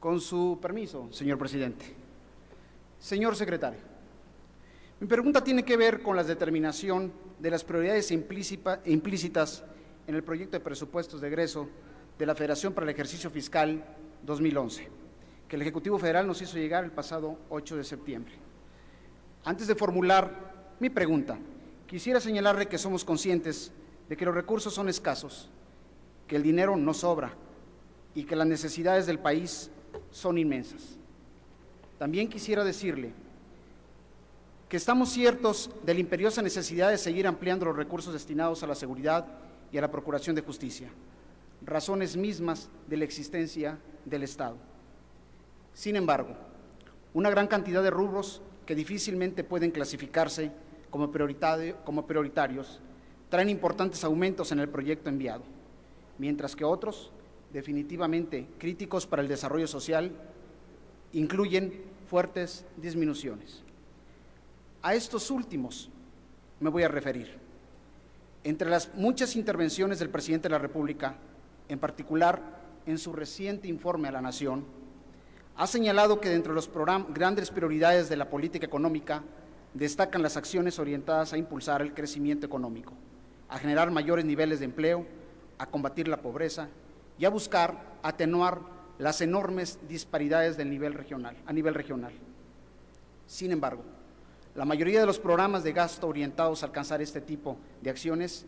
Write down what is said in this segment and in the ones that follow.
Con su permiso, señor presidente. Señor secretario, mi pregunta tiene que ver con la determinación de las prioridades implícitas en el proyecto de presupuestos de egreso de la Federación para el ejercicio fiscal 2011, que el Ejecutivo Federal nos hizo llegar el pasado 8 de septiembre. Antes de formular mi pregunta, quisiera señalarle que somos conscientes de que los recursos son escasos, que el dinero no sobra y que las necesidades del país son inmensas. También quisiera decirle que estamos ciertos de la imperiosa necesidad de seguir ampliando los recursos destinados a la seguridad y a la procuración de justicia, razones mismas de la existencia del Estado. Sin embargo, una gran cantidad de rubros que difícilmente pueden clasificarse como prioritarios traen importantes aumentos en el proyecto enviado, mientras que otros, definitivamente críticos para el desarrollo social, incluyen fuertes disminuciones. A estos últimos me voy a referir. Entre las muchas intervenciones del presidente de la República, en particular en su reciente informe a la Nación, ha señalado que dentro de las grandes prioridades de la política económica destacan las acciones orientadas a impulsar el crecimiento económico, a generar mayores niveles de empleo, a combatir la pobreza y a buscar atenuar las enormes disparidades a nivel regional. Sin embargo, la mayoría de los programas de gasto orientados a alcanzar este tipo de acciones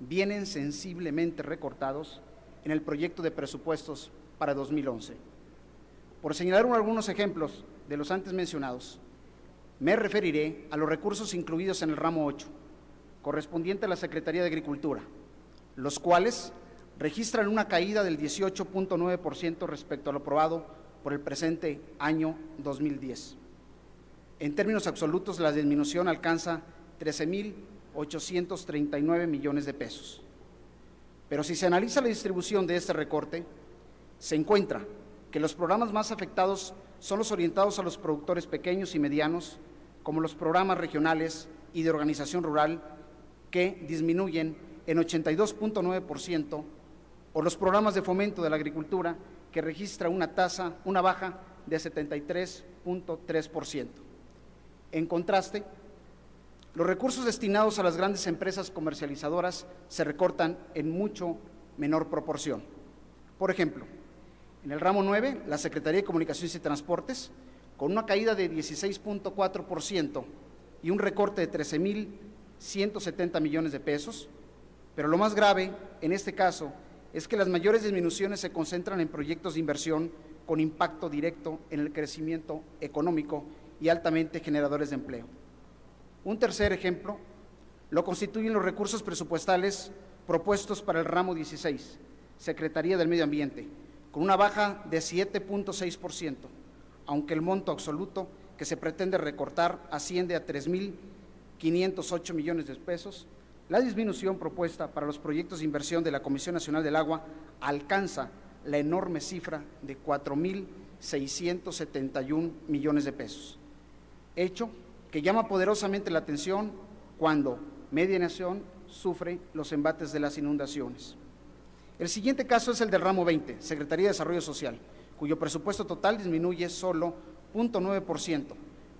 vienen sensiblemente recortados en el proyecto de presupuestos para 2011. Por señalar algunos ejemplos de los antes mencionados, me referiré a los recursos incluidos en el ramo 8, correspondiente a la Secretaría de Agricultura, los cuales registran una caída del 18.9% respecto a lo aprobado por el presente año 2010. En términos absolutos, la disminución alcanza 13.839 millones de pesos. Pero si se analiza la distribución de este recorte, se encuentra que los programas más afectados son los orientados a los productores pequeños y medianos, como los programas regionales y de organización rural, que disminuyen en 82.9%, o los programas de fomento de la agricultura, que registra una baja de 73.3%. En contraste, los recursos destinados a las grandes empresas comercializadoras se recortan en mucho menor proporción. Por ejemplo, en el ramo 9, la Secretaría de Comunicaciones y Transportes, con una caída de 16.4% y un recorte de 13.170 millones de pesos, pero lo más grave en este caso es que las mayores disminuciones se concentran en proyectos de inversión con impacto directo en el crecimiento económico y altamente generadores de empleo. Un tercer ejemplo lo constituyen los recursos presupuestales propuestos para el ramo 16, Secretaría del Medio Ambiente, con una baja de 7.6%, aunque el monto absoluto que se pretende recortar asciende a 3.508 millones de pesos. La disminución propuesta para los proyectos de inversión de la Comisión Nacional del Agua alcanza la enorme cifra de 4.671 millones de pesos, hecho que llama poderosamente la atención cuando media nación sufre los embates de las inundaciones. El siguiente caso es el del ramo 20, Secretaría de Desarrollo Social, cuyo presupuesto total disminuye solo 0.9%,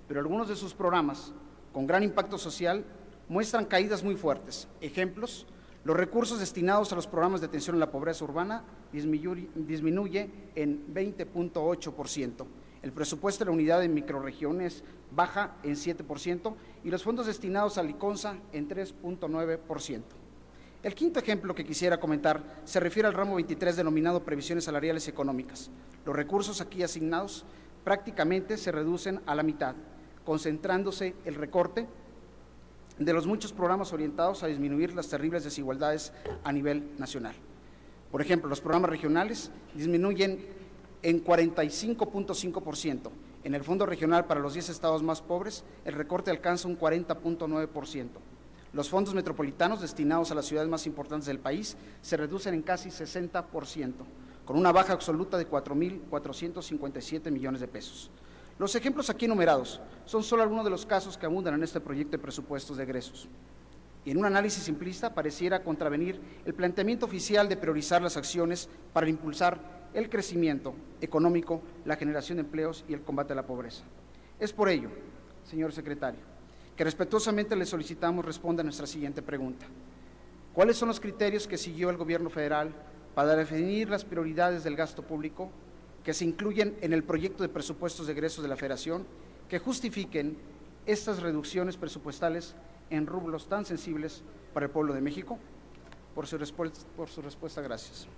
pero algunos de sus programas con gran impacto social muestran caídas muy fuertes. Ejemplos: los recursos destinados a los programas de atención a la pobreza urbana disminuye en 20.8%, el presupuesto de la unidad de microrregiones baja en 7% y los fondos destinados a Liconza en 3.9%. El quinto ejemplo que quisiera comentar se refiere al ramo 23 denominado Previsiones Salariales y Económicas. Los recursos aquí asignados prácticamente se reducen a la mitad, concentrándose el recorte de los muchos programas orientados a disminuir las terribles desigualdades a nivel nacional. Por ejemplo, los programas regionales disminuyen en 45.5%. En el Fondo Regional para los 10 estados más pobres, el recorte alcanza un 40.9%. Los fondos metropolitanos destinados a las ciudades más importantes del país se reducen en casi 60%, con una baja absoluta de 4.457 millones de pesos. Los ejemplos aquí enumerados son solo algunos de los casos que abundan en este proyecto de presupuestos de egresos. Y en un análisis simplista pareciera contravenir el planteamiento oficial de priorizar las acciones para impulsar el crecimiento económico, la generación de empleos y el combate a la pobreza. Es por ello, señor secretario, que respetuosamente le solicitamos responda a nuestra siguiente pregunta. ¿Cuáles son los criterios que siguió el Gobierno federal para definir las prioridades del gasto público que se incluyen en el proyecto de presupuestos de egresos de la Federación que justifiquen estas reducciones presupuestales en rubros tan sensibles para el pueblo de México? Por su respuesta, gracias.